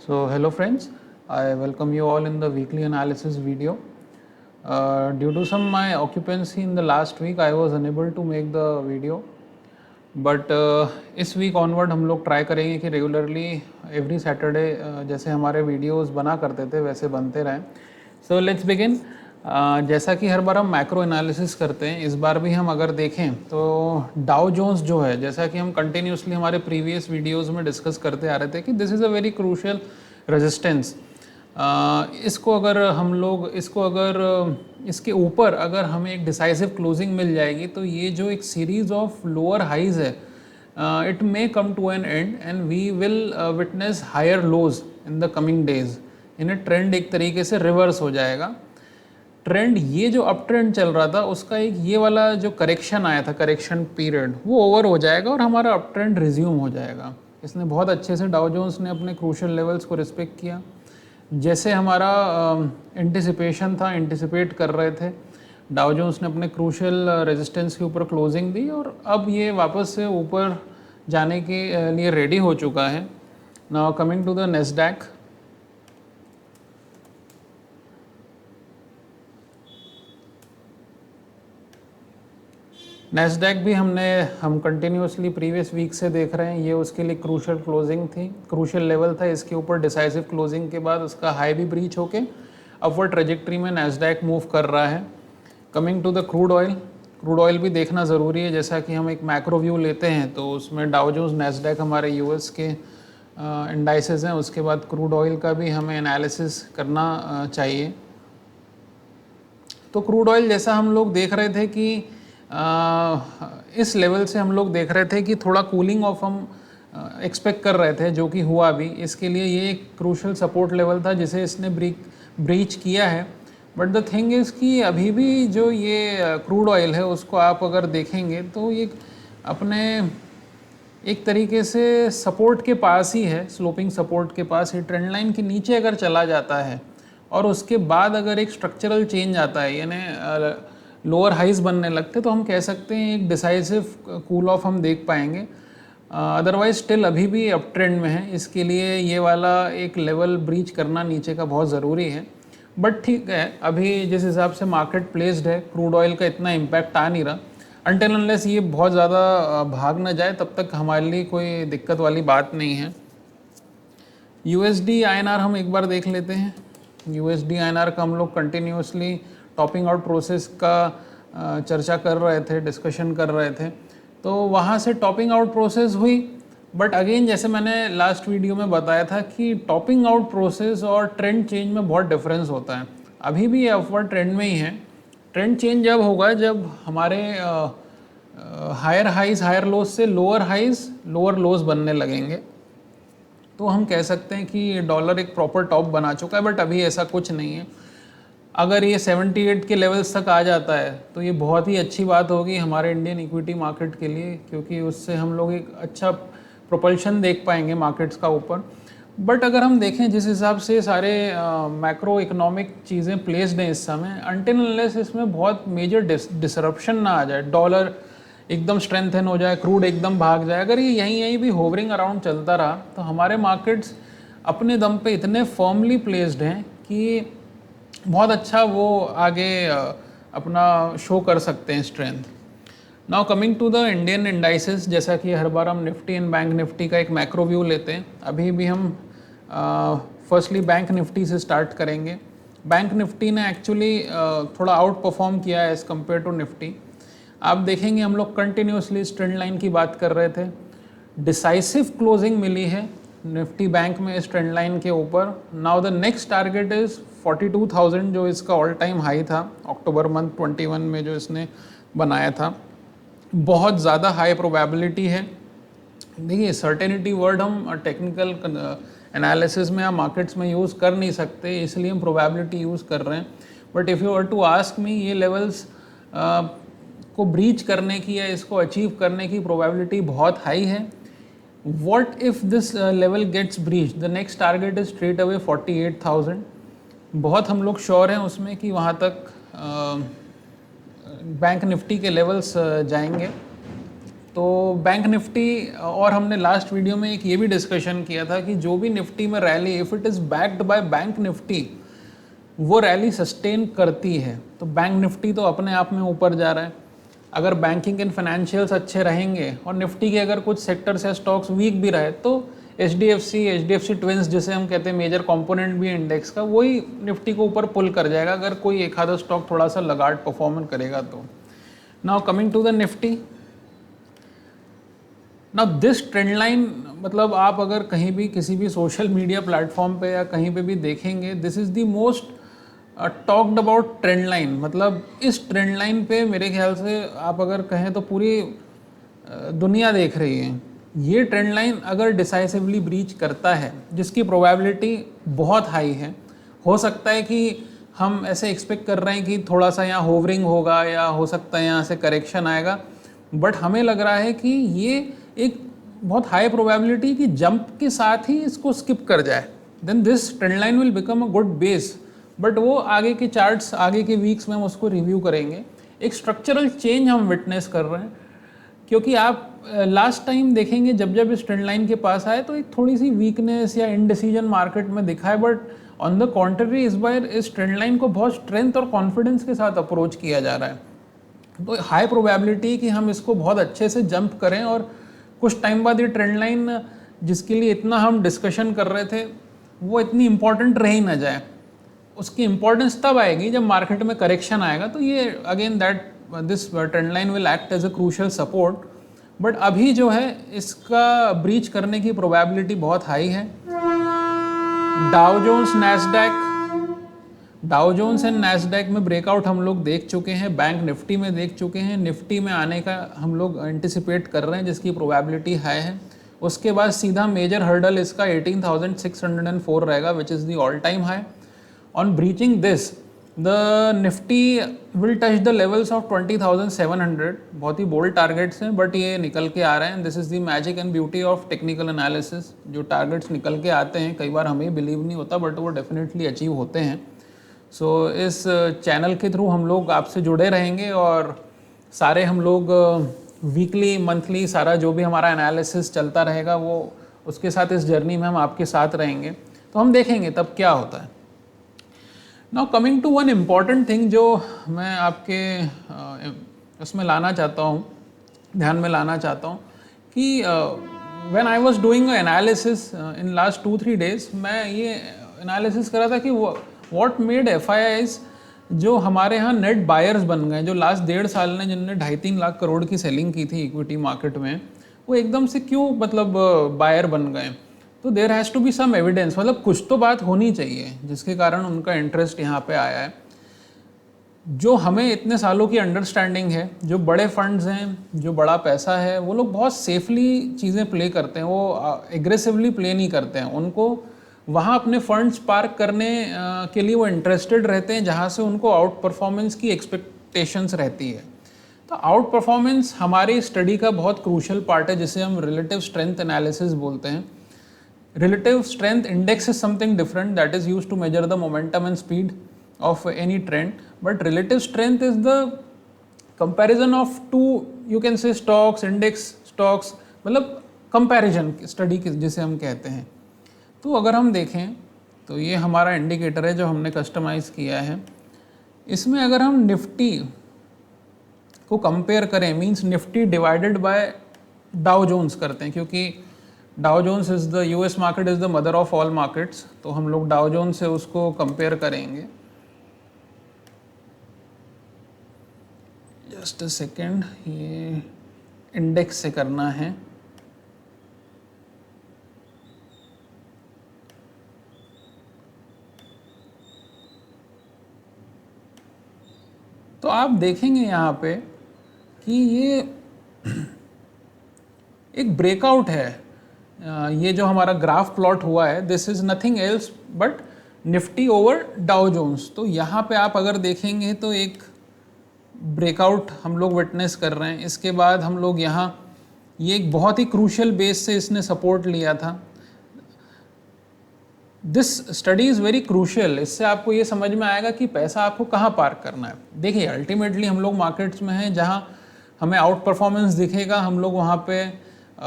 So hello friends, I welcome you all in the weekly analysis video. Due to some my occupancy in the last week, I was unable to make the video. But इस week onward हम लोग try करेंगे कि regularly every Saturday जैसे हमारे videos बना करते थे वैसे बनते रहें. So let's begin. जैसा कि हर बार हम मैक्रो एनालिसिस करते हैं, इस बार भी हम अगर देखें तो डाउ जोन्स जो है, जैसा कि हम कंटिन्यूसली हमारे प्रीवियस वीडियोस में डिस्कस करते आ रहे थे कि this is a very crucial resistance. इसको अगर इसके ऊपर अगर हमें एक डिसाइसिव क्लोजिंग मिल जाएगी तो ये जो एक सीरीज ऑफ लोअर हाइज है, it may come to an end and we will witness higher lows in the coming days. इन्हें ट्रेंड एक तरीके से रिवर्स हो जाएगा. ट्रेंड ये जो अप ट्रेंड चल रहा था उसका एक ये वाला जो करेक्शन आया था, करेक्शन पीरियड, वो ओवर हो जाएगा और हमारा अप ट्रेंड रिज्यूम हो जाएगा. इसने बहुत अच्छे से डाउ जोन्स ने अपने क्रूशियल लेवल्स को रिस्पेक्ट किया. जैसे हमारा एंटिसिपेशन था, एंटिसिपेट कर रहे थे, डाउ जोन्स ने अपने क्रूशियल रेजिस्टेंस के ऊपर क्लोजिंग दी और अब ये वापस से ऊपर जाने के लिए रेडी हो चुका है. Now coming to the Nasdaq. Nasdaq भी हम कंटिन्यूसली प्रीवियस वीक से देख रहे हैं. ये उसके लिए क्रूशियल क्लोजिंग थी, क्रूशियल लेवल था. इसके ऊपर डिसाइसिव क्लोजिंग के बाद उसका हाई भी ब्रीच होके अपवर्ड ट्रेजेक्ट्री में नेस्डैक मूव कर रहा है. Coming to the crude oil. Crude oil भी देखना ज़रूरी है. जैसा कि हम एक मैक्रो व्यू लेते हैं तो उसमें डाउ जोन्स, नेस्डैक हमारे यूएस के इंडाइसेस हैं. उसके बाद क्रूड ऑयल का भी हमें एनालिसिस करना चाहिए. तो क्रूड ऑयल जैसा हम लोग देख रहे थे कि इस लेवल से हम लोग देख रहे थे कि थोड़ा कूलिंग ऑफ हम एक्सपेक्ट कर रहे थे, जो कि हुआ भी. इसके लिए ये एक क्रूशियल सपोर्ट लेवल था जिसे इसने ब्रीच किया है. बट द थिंग इज़ कि अभी भी जो ये क्रूड ऑयल है उसको आप अगर देखेंगे तो ये अपने एक तरीके से सपोर्ट के पास ही है, स्लोपिंग सपोर्ट के पास है. ट्रेंड लाइन के नीचे अगर चला जाता है और उसके बाद अगर एक स्ट्रक्चरल चेंज आता है, यानी लोअर हाइज बनने लगते, तो हम कह सकते हैं एक डिसाइसिव कूल ऑफ हम देख पाएंगे. अदरवाइज स्टिल अभी भी अप ट्रेंड में है. इसके लिए ये वाला एक लेवल ब्रीच करना नीचे का बहुत ज़रूरी है. बट ठीक है, अभी जिस हिसाब से मार्केट प्लेस्ड है, क्रूड ऑयल का इतना इम्पैक्ट आ नहीं रहा. अनटिल अनलेस ये बहुत ज़्यादा भाग ना जाए तब तक हमारे लिए कोई दिक्कत वाली बात नहीं है. यूएसडी आईएनआर हम एक बार देख लेते हैं. यूएसडी आईएनआर का हम लोग कंटिन्यूसली टॉपिंग आउट प्रोसेस का चर्चा कर रहे थे, डिस्कशन कर रहे थे. तो वहाँ से टॉपिंग आउट प्रोसेस हुई. बट अगेन जैसे मैंने लास्ट वीडियो में बताया था कि टॉपिंग आउट प्रोसेस और ट्रेंड चेंज में बहुत डिफरेंस होता है. अभी भी अपवर्ड ट्रेंड में ही है. ट्रेंड चेंज जब होगा जब हमारे हायर हाइज हायर लोज से लोअर हाइज लोअर लोज बनने लगेंगे, तो हम कह सकते हैं कि डॉलर एक प्रॉपर टॉप बना चुका है. बट अभी ऐसा कुछ नहीं है. अगर ये 78 के लेवल्स तक आ जाता है तो ये बहुत ही अच्छी बात होगी हमारे इंडियन इक्विटी मार्केट के लिए, क्योंकि उससे हम लोग एक अच्छा प्रोपल्शन देख पाएंगे मार्केट्स का ऊपर. बट अगर हम देखें जिस हिसाब से सारे मैक्रो इकोनॉमिक चीज़ें प्लेस्ड हैं इस समय, अनटिल अनलेस इसमें बहुत मेजर डिसरप्शन ना आ जाए, डॉलर एकदम स्ट्रेंथन हो जाए, क्रूड एकदम भाग जाए, अगर ये यहीं भी होवरिंग अराउंड चलता रहा तो हमारे मार्केट्स अपने दम पे इतने फर्मली प्लेस्ड हैं कि बहुत अच्छा वो आगे अपना शो कर सकते हैं strength. Now coming to the Indian indices. जैसा कि हर बार हम निफ्टी एंड बैंक निफ्टी का एक मैक्रो व्यू लेते हैं. अभी भी हम फर्स्टली बैंक निफ्टी से स्टार्ट करेंगे. बैंक निफ्टी ने एक्चुअली थोड़ा आउट परफॉर्म किया है एज़ कम्पेयर टू निफ्टी. आप देखेंगे हम लोग कंटिन्यूसली ट्रेंड लाइन की बात कर रहे थे. डिसाइसिव क्लोजिंग मिली है निफ्टी बैंक में इस ट्रेंड लाइन के ऊपर. Now the next target is 42,000, जो इसका ऑल टाइम हाई था अक्टूबर मंथ 21 में जो इसने बनाया था. बहुत ज़्यादा हाई प्रोबेबिलिटी है. देखिए, सर्टेनिटी वर्ड हम टेक्निकल एनालिसिस में या मार्केट्स में यूज़ कर नहीं सकते, इसलिए हम प्रोबेबिलिटी यूज़ कर रहे हैं. But if you were to ask me, ये लेवल्स को ब्रीच करने की या इसको अचीव करने की प्रोबेबिलिटी बहुत हाई है. What if this level gets breached? The next target is straight away 48,000. बहुत हम लोग श्योर हैं उसमें कि वहाँ तक बैंक निफ्टी के लेवल्स जाएंगे. तो बैंक निफ्टी, और हमने लास्ट वीडियो में एक ये भी डिस्कशन किया था कि जो भी निफ्टी में rally, if it is backed by bank Nifty, वो रैली सस्टेन करती है। तो बैंक निफ्टी तो अपने आप में ऊपर जा रहा है। अगर बैंकिंग एंड फाइनेंशियल्स अच्छे रहेंगे और निफ्टी के अगर कुछ सेक्टर्स या स्टॉक्स वीक भी रहे, तो H D F C twins जिसे हम कहते हैं, मेजर कंपोनेंट भी इंडेक्स का, वही निफ्टी को ऊपर पुल कर जाएगा अगर कोई एक आधा स्टॉक थोड़ा सा लगाड़ परफॉर्मेंस करेगा तो। Now coming to the Nifty, now this trend line, मतलब आप अगर कहीं भी किसी भी सोशल मीडिया प्लेटफॉर्म पे या कहीं पे भी देखेंगे, this is the most talked about trend line. मतलब इस ट्रेंड लाइन पे मेरे ख्याल से आप अगर कहें तो पूरी दुनिया देख रही है। ये ट्रेंड लाइन अगर डिसाइसिवली ब्रीच करता है, जिसकी प्रोबेबिलिटी बहुत हाई है, हो सकता है कि हम ऐसे एक्सपेक्ट कर रहे हैं कि थोड़ा सा यहाँ होवरिंग होगा या हो सकता है यहाँ से करेक्शन आएगा, बट हमें लग रहा है कि ये एक बहुत हाई प्रोबेबिलिटी कि जंप के साथ ही इसको स्किप कर जाए, then this trend line will become a good base. But वो आगे के चार्ट्स, आगे के वीक्स में हम उसको रिव्यू करेंगे। एक स्ट्रक्चरल चेंज हम विटनेस कर रहे हैं, क्योंकि आप लास्ट टाइम देखेंगे जब जब इस ट्रेंड लाइन के पास आए तो एक थोड़ी सी वीकनेस या इनडिसीजन मार्केट में दिखा है, बट ऑन द कॉन्ट्ररी इस बार इस ट्रेंड लाइन को बहुत स्ट्रेंथ और कॉन्फिडेंस के साथ अप्रोच किया जा रहा है। तो हाई प्रोबेबिलिटी कि हम इसको बहुत अच्छे से जंप करें और कुछ टाइम बाद ये ट्रेंड लाइन जिसके लिए इतना हम डिस्कशन कर रहे थे वो इतनी इम्पॉर्टेंट रह ही ना जाए। उसकी इम्पोर्टेंस तब आएगी जब मार्केट में करेक्शन आएगा, तो ये again that this trend line will act as a crucial support. But अभी जो है इसका ब्रीच करने की प्रोबेबिलिटी बहुत हाई है। Dow Jones, Nasdaq, Dow Jones and Nasdaq में ब्रेकआउट हम लोग देख चुके हैं, बैंक निफ्टी में देख चुके हैं, निफ्टी में आने का हम लोग एंटिसिपेट कर रहे हैं जिसकी प्रोबेबिलिटी हाई है। उसके बाद सीधा मेजर हर्डल इसका 18,604 रहेगा, which is the all time high. On breaching this, the Nifty will touch the levels of 20,700। बहुत ही बोल्ड टारगेट्स हैं, बट ये निकल के आ रहे हैं। This is the magic and beauty of technical analysis. जो टारगेट्स निकल के आते हैं, कई बार हमें बिलीव नहीं होता, बट वो डेफिनेटली अचीव होते हैं। सो इस चैनल के थ्रू हम लोग आपसे जुड़े रहेंगे और सारे हम लोग वीकली, मंथली, सारा जो भी हमारा एनालिसिस चलता रहेगा वो उसके साथ इस जर्नी में हम आपके साथ रहेंगे। तो हम देखेंगे तब क्या होता है। Now coming to one important thing जो मैं आपके उसमें लाना चाहता हूँ, ध्यान में लाना चाहता हूँ कि when I was doing analysis in last 2-3 days, मैं ये एनालिसिस कर रहा था कि व्हाट मेड एफआईआईज जो हमारे यहाँ नेट बायर्स बन गए, जो लास्ट 1.5 साल में जिनने 2.5-3 लाख करोड़ की सेलिंग की थी इक्विटी मार्केट में, वो एकदम से क्यों मतलब बायर बन गए। तो there has to be some evidence, मतलब कुछ तो बात होनी चाहिए जिसके कारण उनका इंटरेस्ट यहाँ पे आया है। जो हमें इतने सालों की अंडरस्टैंडिंग है, जो बड़े फंड्स हैं, जो बड़ा पैसा है, वो लोग बहुत सेफली चीज़ें प्ले करते हैं, वो एग्रेसिवली प्ले नहीं करते हैं। उनको वहाँ अपने फंड्स पार्क करने के लिए वो इंटरेस्टेड रहते हैं जहाँ से उनको आउट परफॉर्मेंस की एक्सपेक्टेशंस रहती है। तो आउट परफॉर्मेंस हमारी स्टडी का बहुत क्रूशल पार्ट है, जिसे हम रिलेटिव स्ट्रेंथ एनालिसिस बोलते हैं। Relative strength index is something different that is used to measure the momentum and speed of any trend, but relative strength is the comparison of two, you can say, stocks, index stocks, मतलब comparison study जिसे हम कहते हैं। तो अगर हम देखें तो ये हमारा इंडिकेटर है जो हमने कस्टमाइज़ किया है। इसमें अगर हम निफ्टी को कंपेयर करें, means Nifty divided by Dow Jones करते हैं, क्योंकि Dow Jones is the US market is the mother of all markets, तो हम लोग डाउ जोन्स से उसको कंपेयर करेंगे। जस्ट अ सेकेंड, ये इंडेक्स से करना है। तो आप देखेंगे यहाँ पे कि ये एक ब्रेकआउट है। ये जो हमारा ग्राफ प्लॉट हुआ है, this is nothing else but Nifty over Dow Jones. तो यहाँ पे आप अगर देखेंगे तो एक ब्रेकआउट हम लोग विटनेस कर रहे हैं। इसके बाद हम लोग यहाँ, ये एक बहुत ही क्रूशियल बेस से इसने सपोर्ट लिया था। This study is very crucial. इससे आपको ये समझ में आएगा कि पैसा आपको कहाँ पार्क करना है। देखिए, अल्टीमेटली हम लोग मार्केट्स में हैं जहाँ हमें आउट परफॉर्मेंस दिखेगा, हम लोग वहाँ पे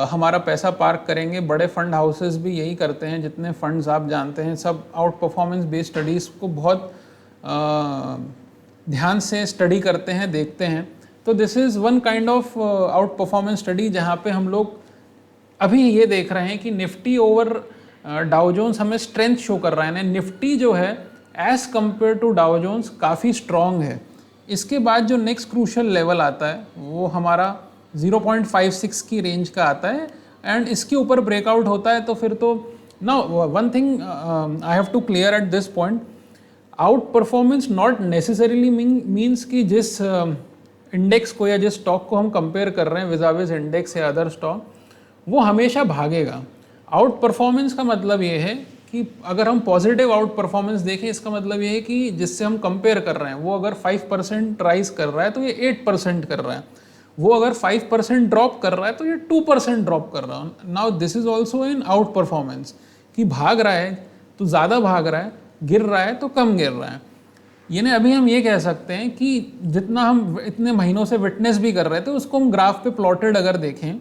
हमारा पैसा पार्क करेंगे। बड़े फंड हाउसेस भी यही करते हैं, जितने फंड्स आप जानते हैं सब आउट परफॉर्मेंस बेस्ड स्टडीज़ को बहुत ध्यान से स्टडी करते हैं, देखते हैं। तो this is one kind of out performance study, जहाँ पे हम लोग अभी ये देख रहे हैं कि निफ्टी ओवर डाउ जोन्स हमें स्ट्रेंथ शो कर रहा है। यानी निफ्टी जो है as compared to Dow Jones काफ़ी स्ट्रॉन्ग है। इसके बाद जो नेक्स्ट क्रूशल लेवल आता है वो हमारा 0.56 की रेंज का आता है, एंड इसके ऊपर ब्रेकआउट होता है तो फिर तो ना one thing I have to clear at this point, outperformance not necessarily means कि जिस इंडेक्स को या जिस स्टॉक को हम कंपेयर कर रहे हैं विजाविज इंडेक्स या अदर स्टॉक, वो हमेशा भागेगा। आउट परफॉर्मेंस का मतलब ये है कि अगर हम पॉजिटिव आउट परफॉर्मेंस देखें, इसका मतलब ये है कि जिससे हम कंपेयर कर रहे हैं वो अगर 5% राइज कर रहा है तो ये 8% कर रहा है, वो अगर 5% ड्रॉप कर रहा है तो ये 2% ड्रॉप कर रहा है। Now this is also in out performance, कि भाग रहा है तो ज़्यादा भाग रहा है, गिर रहा है तो कम गिर रहा है। यानी अभी हम ये कह सकते हैं कि जितना हम इतने महीनों से विटनेस भी कर रहे थे उसको हम ग्राफ पे प्लॉटेड अगर देखें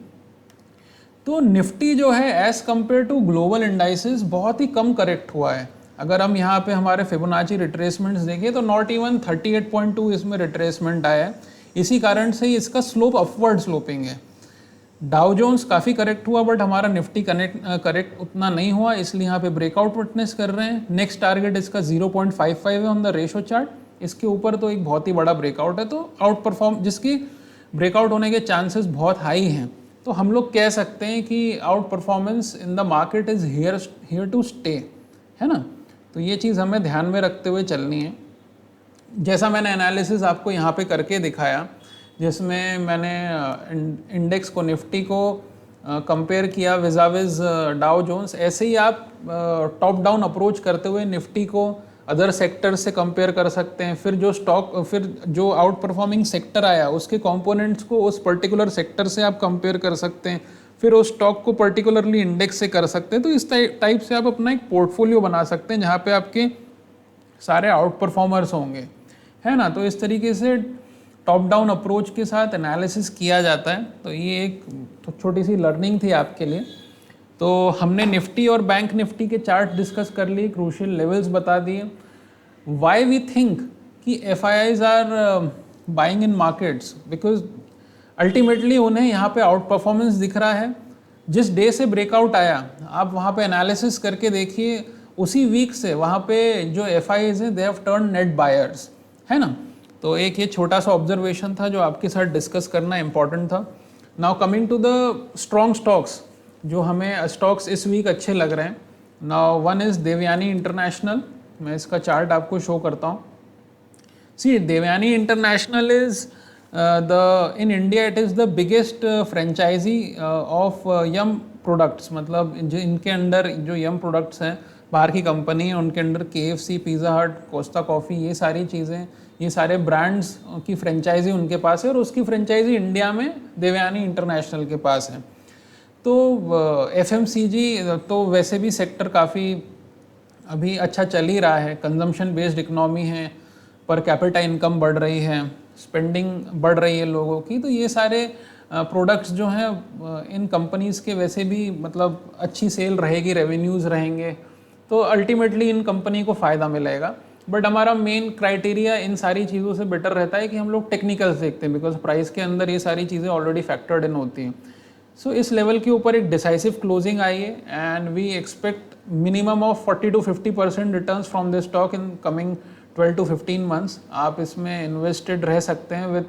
तो निफ्टी जो है as compared to global indices बहुत ही कम करेक्ट हुआ है। अगर हम यहाँ पे हमारे फिबोनाची रिट्रेसमेंट्स देखें तो नॉट इवन 38.2 इसमें रिट्रेसमेंट आया है। इसी कारण से ही इसका स्लोप अपवर्ड स्लोपिंग है। डाउ जोन्स काफ़ी करेक्ट हुआ बट हमारा निफ्टी करेक्ट उतना नहीं हुआ, इसलिए यहाँ पे ब्रेकआउट विटनेस कर रहे हैं। नेक्स्ट टारगेट इसका 0.55 है ऑन द रेशो चार्ट, इसके ऊपर तो एक बहुत ही बड़ा ब्रेकआउट है, तो आउट परफॉर्म जिसकी ब्रेकआउट होने के चांसेस बहुत हाई हैं। तो हम लोग कह सकते हैं कि outperformance in the market is here to stay, है ना। तो ये चीज़ हमें ध्यान में रखते हुए चलनी है। जैसा मैंने एनालिसिस आपको यहाँ पे करके दिखाया, जिसमें मैंने इंडेक्स को निफ्टी को कंपेयर किया विजाविज डाउ जोन्स, ऐसे ही आप टॉप डाउन अप्रोच करते हुए निफ्टी को अदर सेक्टर से कंपेयर कर सकते हैं। फिर जो आउट परफॉर्मिंग सेक्टर आया उसके कंपोनेंट्स को उस पर्टिकुलर सेक्टर से आप कंपेयर कर सकते हैं, फिर उस स्टॉक को पर्टिकुलरली इंडेक्स से कर सकते हैं। तो इस टाइप से आप अपना एक पोर्टफोलियो बना सकते हैं जहाँ पे आपके सारे आउट परफॉर्मर्स होंगे, है ना। तो इस तरीके से टॉप डाउन अप्रोच के साथ एनालिसिस किया जाता है। तो ये एक छोटी सी लर्निंग थी आपके लिए। तो हमने निफ्टी और बैंक निफ्टी के चार्ट डिस्कस कर लिए, क्रूशियल लेवल्स बता दिए। वाई वी थिंक कि FIIs are buying in markets, because ultimately उन्हें यहाँ पे आउट परफॉर्मेंस दिख रहा है। जिस डे से ब्रेकआउट आया आप वहाँ पे एनालिसिस करके देखिए, उसी वीक से वहाँ पे जो FIIs हैं they have turn net buyers, है ना। तो एक ये छोटा सा ऑब्जर्वेशन था जो आपके साथ डिस्कस करना इम्पॉर्टेंट था। Now coming to the strong stocks, जो हमें स्टॉक्स इस वीक अच्छे लग रहे हैं। Now one is Devyani International, मैं इसका चार्ट आपको शो करता हूँ। See Devyani International is in India it is the biggest franchisee of Yum products, मतलब जो इनके अंडर जो यम प्रोडक्ट्स हैं बाहर की कंपनी है, उनके अंडर KFC, पिज़्ज़ा हट, कोस्टा कॉफ़ी, ये सारी चीज़ें, ये सारे ब्रांड्स की फ्रेंचाइजी उनके पास है, और उसकी फ्रेंचाइजी इंडिया में देवयानी इंटरनेशनल के पास है। तो FMCG तो वैसे भी सेक्टर काफ़ी अभी अच्छा चल ही रहा है, कंजम्पशन बेस्ड इकोनॉमी है, पर कैपिटा इनकम बढ़ रही है, स्पेंडिंग बढ़ रही है लोगों की। तो ये सारे प्रोडक्ट्स जो हैं इन कंपनीज़ के वैसे भी मतलब अच्छी सेल रहेगी, रेवेन्यूज़ रहेंगे, तो अल्टीमेटली इन कंपनी को फ़ायदा मिलेगा। बट हमारा मेन क्राइटेरिया इन सारी चीज़ों से बेटर रहता है कि हम लोग टेक्निकल्स देखते हैं, बिकॉज प्राइस के अंदर ये सारी चीज़ें ऑलरेडी फैक्टर्ड इन होती हैं। सो इस लेवल के ऊपर एक डिसाइसिव क्लोजिंग आई है, and we expect minimum of 40 to 50% returns from this stock in coming 12 to 15 months. आप इसमें इन्वेस्टेड रह सकते हैं with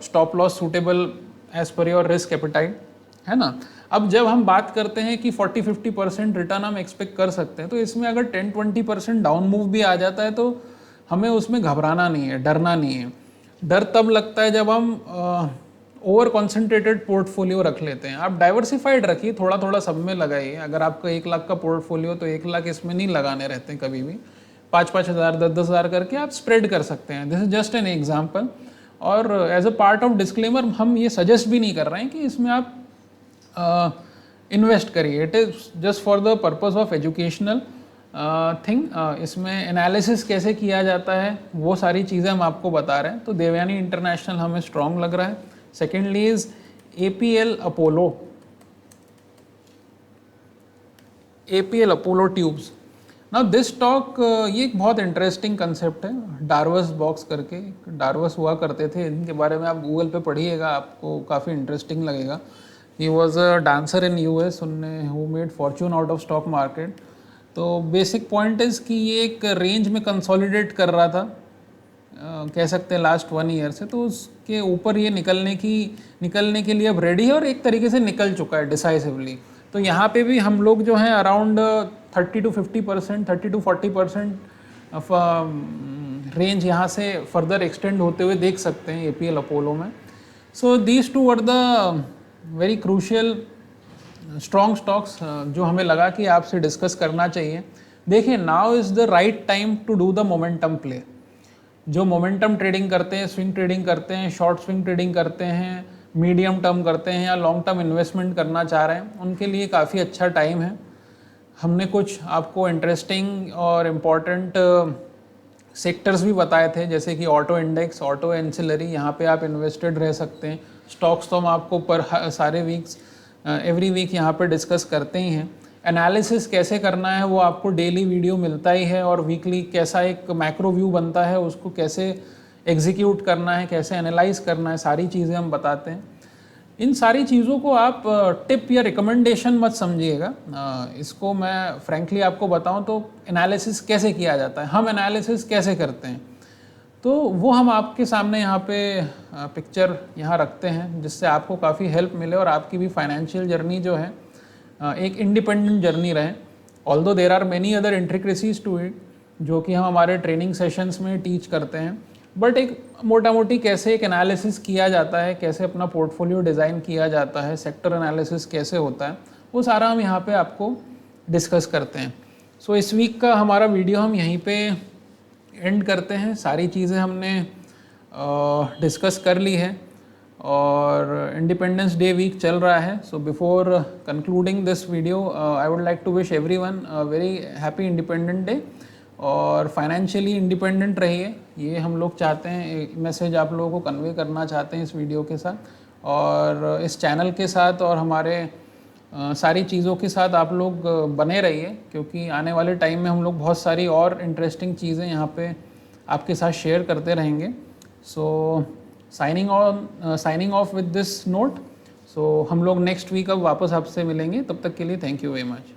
stop loss suitable as per your risk appetite, है ना। अब जब हम बात करते हैं कि 40-50% रिटर्न हम एक्सपेक्ट कर सकते हैं, तो इसमें अगर 10-20% डाउन मूव भी आ जाता है तो हमें उसमें घबराना नहीं है, डरना नहीं है। डर तब लगता है जब हम ओवर कॉन्सेंट्रेटेड पोर्टफोलियो रख लेते हैं। आप डाइवर्सिफाइड रखिए, थोड़ा थोड़ा सब में लगाइए। अगर आपका 1 लाख का पोर्टफोलियो तो 1 लाख इसमें नहीं लगाने रहते हैं कभी भी, 5-5 हज़ार 10-10 हज़ार करके आप स्प्रेड कर सकते हैं। This is just an example. और as a part of disclaimer हम ये सजेस्ट भी नहीं कर रहे हैं कि इसमें आप इन्वेस्ट करिए। It is just for the purpose of educational thing. इसमें एनालिसिस कैसे किया जाता है वो सारी चीज़ें हम आपको बता रहे हैं। तो देवयानी इंटरनेशनल हमें स्ट्रॉन्ग लग रहा है, Secondly is APL Apollo. APL Apollo Tubes. Now this stock ये एक बहुत इंटरेस्टिंग कंसेप्ट है, डार्वस बॉक्स करके, डार्वस हुआ करते थे, इनके बारे में आप गूगल पे पढ़िएगा, आपको काफ़ी इंटरेस्टिंग लगेगा. He was a dancer in US, उनने who made Fortune out of stock market. तो बेसिक पॉइंट इज़ कि ये एक रेंज में कंसोलिडेट कर रहा था, कह सकते हैं लास्ट 1 ईयर से. तो उसके ऊपर ये निकलने के लिए अब रेडी है और एक तरीके से निकल चुका है डिसाइसिवली. तो यहाँ पे भी हम लोग जो हैं around 30 to 50%, 30 to 40% of range यहाँ से फर्दर एक्सटेंड होते हुए देख सकते हैं APL अपोलो में. So these two were the very crucial strong stocks जो हमें लगा कि आपसे डिस्कस करना चाहिए. देखिए, now is the right time to do the momentum play. जो मोमेंटम ट्रेडिंग करते हैं, स्विंग ट्रेडिंग करते हैं, शॉर्ट स्विंग ट्रेडिंग करते हैं, मीडियम टर्म करते हैं या लॉन्ग टर्म इन्वेस्टमेंट करना चाह रहे हैं, उनके लिए काफ़ी अच्छा टाइम है. हमने कुछ आपको इंटरेस्टिंग और इम्पॉर्टेंट सेक्टर्स भी बताए थे, जैसे कि ऑटो इंडेक्स, ऑटो एंसिलरी, यहाँ पे आप इन्वेस्टेड रह सकते हैं. स्टॉक्स तो हम आपको पर सारे वीक्स एवरी वीक यहाँ पे डिस्कस करते ही हैं. एनालिसिस कैसे करना है वो आपको डेली वीडियो मिलता ही है, और वीकली कैसा एक मैक्रो व्यू बनता है, उसको कैसे एग्जीक्यूट करना है, कैसे एनालाइज करना है, सारी चीज़ें हम बताते हैं. इन सारी चीज़ों को आप टिप या रिकमेंडेशन मत समझिएगा. इसको मैं फ्रैंकली आपको बताऊं तो एनालिसिस कैसे किया जाता है, हम एनालिसिस कैसे करते हैं, तो वो हम आपके सामने यहाँ पे पिक्चर यहाँ रखते हैं, जिससे आपको काफ़ी हेल्प मिले और आपकी भी फाइनेंशियल जर्नी जो है एक इंडिपेंडेंट जर्नी रहे. Although there are many other intricacies to it, जो कि हम हमारे ट्रेनिंग सेशंस में टीच करते हैं. बट एक मोटा मोटी कैसे एक एनालिसिस किया जाता है, कैसे अपना पोर्टफोलियो डिज़ाइन किया जाता है, सेक्टर एनालिसिस कैसे होता है, वो सारा हम यहाँ पे आपको डिस्कस करते हैं. सो इस वीक का हमारा वीडियो हम यहीं पे एंड करते हैं. सारी चीज़ें हमने डिस्कस कर ली है और इंडिपेंडेंस डे वीक चल रहा है. So before concluding this video I would like to wish everyone a very happy independent day और फाइनेंशियली इंडिपेंडेंट रहिए. ये हम लोग चाहते हैं, एक मैसेज आप लोगों को कन्वे करना चाहते हैं इस वीडियो के साथ, और इस चैनल के साथ और हमारे सारी चीज़ों के साथ आप लोग बने रहिए, क्योंकि आने वाले टाइम में हम लोग बहुत सारी और इंटरेस्टिंग चीज़ें यहाँ पे आपके साथ शेयर करते रहेंगे. So signing off with this note. So हम लोग नेक्स्ट वीक अब वापस आपसे मिलेंगे. तब तक के लिए थैंक यू वेरी मच.